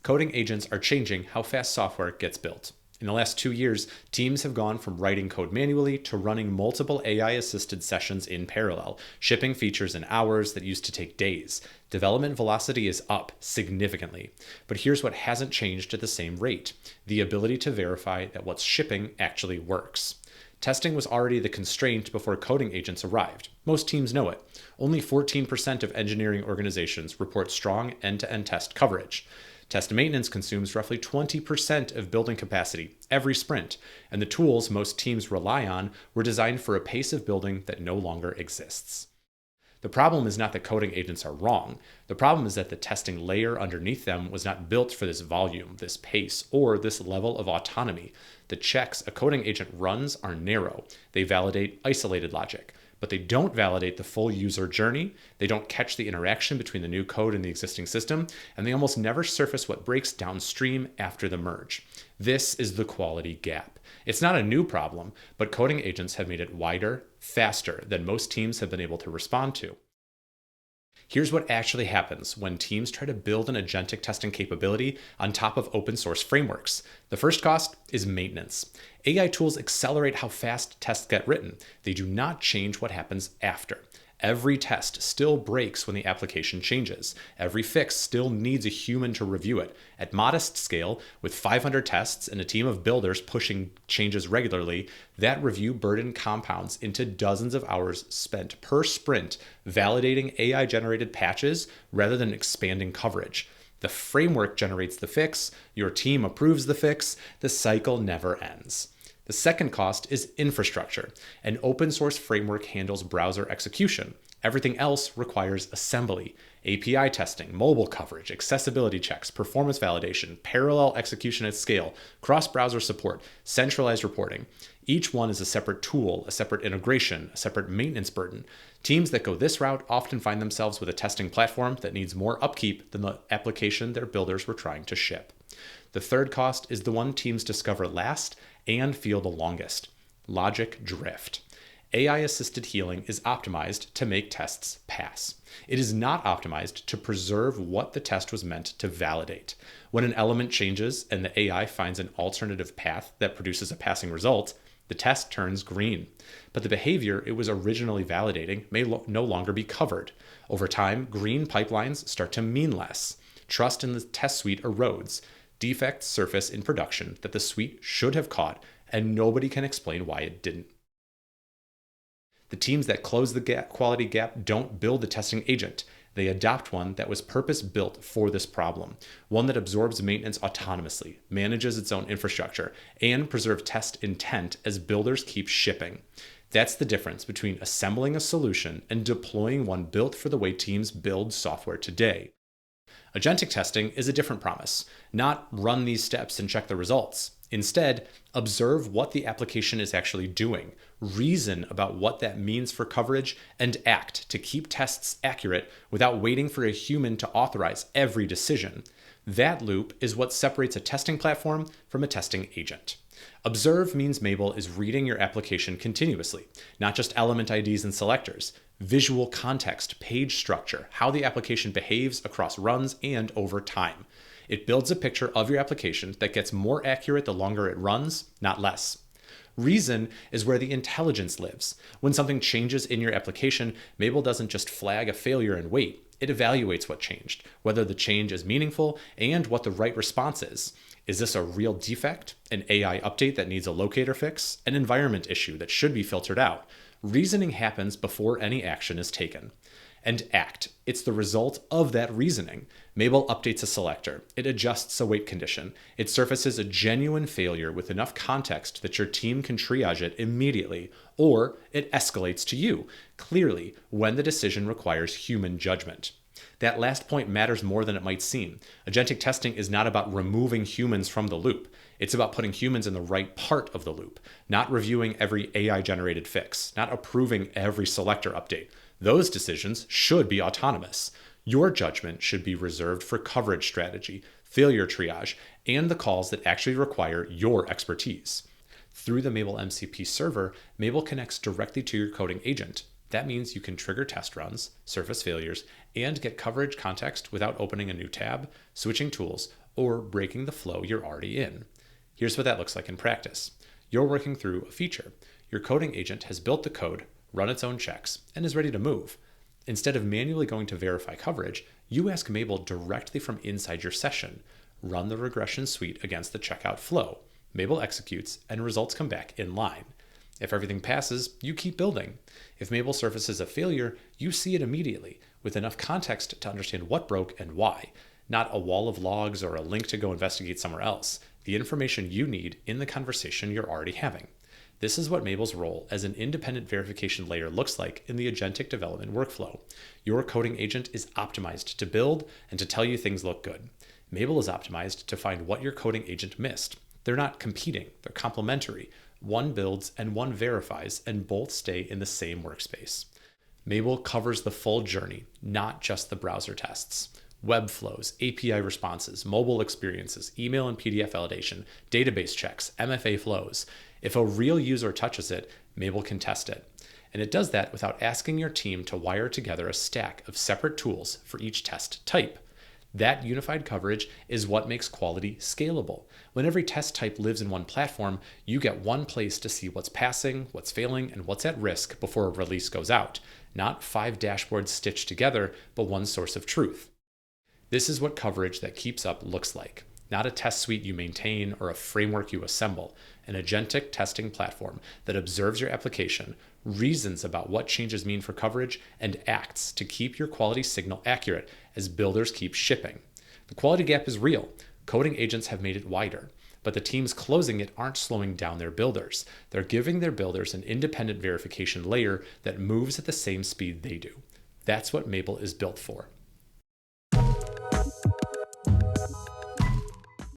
Coding agents are changing how fast software gets built. In the last 2 years, teams have gone from writing code manually to running multiple AI-assisted sessions in parallel, shipping features in hours that used to take days. Development velocity is up significantly. But here's what hasn't changed at the same rate: the ability to verify that what's shipping actually works. Testing was already the constraint before coding agents arrived. Most teams know it. Only 14% of engineering organizations report strong end-to-end test coverage. Test maintenance consumes roughly 20% of building capacity every sprint, and the tools most teams rely on were designed for a pace of building that no longer exists. The problem is not that coding agents are wrong. The problem is that the testing layer underneath them was not built for this volume, this pace, or this level of autonomy. The checks a coding agent runs are narrow. They validate isolated logic, but they don't validate the full user journey. They don't catch the interaction between the new code and the existing system, and they almost never surface what breaks downstream after the merge. This is the quality gap. It's not a new problem, but coding agents have made it wider, faster than most teams have been able to respond to. Here's what actually happens when teams try to build an agentic testing capability on top of open source frameworks. The first cost is maintenance. AI tools accelerate how fast tests get written. They do not change what happens after. Every test still breaks when the application changes. Every fix still needs a human to review it. At modest scale, with 500 tests and a team of builders pushing changes regularly, that review burden compounds into dozens of hours spent per sprint validating AI-generated patches rather than expanding coverage. The framework generates the fix, your team approves the fix, the cycle never ends. The second cost is infrastructure. An open source framework handles browser execution. Everything else requires assembly, API testing, mobile coverage, accessibility checks, performance validation, parallel execution at scale, cross-browser support, centralized reporting. Each one is a separate tool, a separate integration, a separate maintenance burden. Teams that go this route often find themselves with a testing platform that needs more upkeep than the application their builders were trying to ship. The third cost is the one teams discover last and feel the longest: logic drift. AI-assisted healing is optimized to make tests pass. It is not optimized to preserve what the test was meant to validate. When an element changes and the AI finds an alternative path that produces a passing result, the test turns green. But the behavior it was originally validating may no longer be covered. Over time, green pipelines start to mean less. Trust in the test suite erodes. Defects surface in production that the suite should have caught, and nobody can explain why it didn't. The teams that close the quality gap don't build the testing agent. They adopt one that was purpose-built for this problem, one that absorbs maintenance autonomously, manages its own infrastructure, and preserves test intent as builders keep shipping. That's the difference between assembling a solution and deploying one built for the way teams build software today. Agentic testing is a different promise. Not run these steps and check the results. Instead, observe what the application is actually doing, reason about what that means for coverage, and act to keep tests accurate without waiting for a human to authorize every decision. That loop is what separates a testing platform from a testing agent. Observe means mabl is reading your application continuously, not just element IDs and selectors. Visual context, page structure, how the application behaves across runs and over time. It builds a picture of your application that gets more accurate the longer it runs, not less. Reason is where the intelligence lives. When something changes in your application, mabl doesn't just flag a failure and wait. It evaluates what changed, whether the change is meaningful, and what the right response is. Is this a real defect, an AI update that needs a locator fix, an environment issue that should be filtered out? Reasoning happens before any action is taken. And act. It's the result of that reasoning. mabl updates a selector. It adjusts a wait condition. It surfaces a genuine failure with enough context that your team can triage it immediately, or it escalates to you, clearly, when the decision requires human judgment. That last point matters more than it might seem. Agentic testing is not about removing humans from the loop. It's about putting humans in the right part of the loop, not reviewing every AI-generated fix, not approving every selector update. Those decisions should be autonomous. Your judgment should be reserved for coverage strategy, failure triage, and the calls that actually require your expertise. Through the mabl MCP server, mabl connects directly to your coding agent. That means you can trigger test runs, surface failures, and get coverage context without opening a new tab, switching tools, or breaking the flow you're already in. Here's what that looks like in practice. You're working through a feature. Your coding agent has built the code, run its own checks, and is ready to move. Instead of manually going to verify coverage, you ask mabl directly from inside your session. Run the regression suite against the checkout flow. mabl executes, and results come back in line. If everything passes, you keep building. If mabl surfaces a failure, you see it immediately, with enough context to understand what broke and why, not a wall of logs or a link to go investigate somewhere else, the information you need in the conversation you're already having. This is what mabl's role as an independent verification layer looks like in the agentic development workflow. Your coding agent is optimized to build and to tell you things look good. mabl is optimized to find what your coding agent missed. They're not competing, they're complementary. One builds and one verifies, and both stay in the same workspace. mabl covers the full journey, not just the browser tests. Web flows, API responses, mobile experiences, email and PDF validation, database checks, MFA flows. If a real user touches it, mabl can test it. And it does that without asking your team to wire together a stack of separate tools for each test type. That unified coverage is what makes quality scalable. When every test type lives in one platform, you get one place to see what's passing, what's failing, and what's at risk before a release goes out. Not 5 dashboards stitched together, but one source of truth. This is what coverage that keeps up looks like. Not a test suite you maintain or a framework you assemble. An agentic testing platform that observes your application, reasons about what changes mean for coverage, and acts to keep your quality signal accurate as builders keep shipping. The quality gap is real. Coding agents have made it wider, but the teams closing it aren't slowing down their builders. They're giving their builders an independent verification layer that moves at the same speed they do. That's what mabl is built for.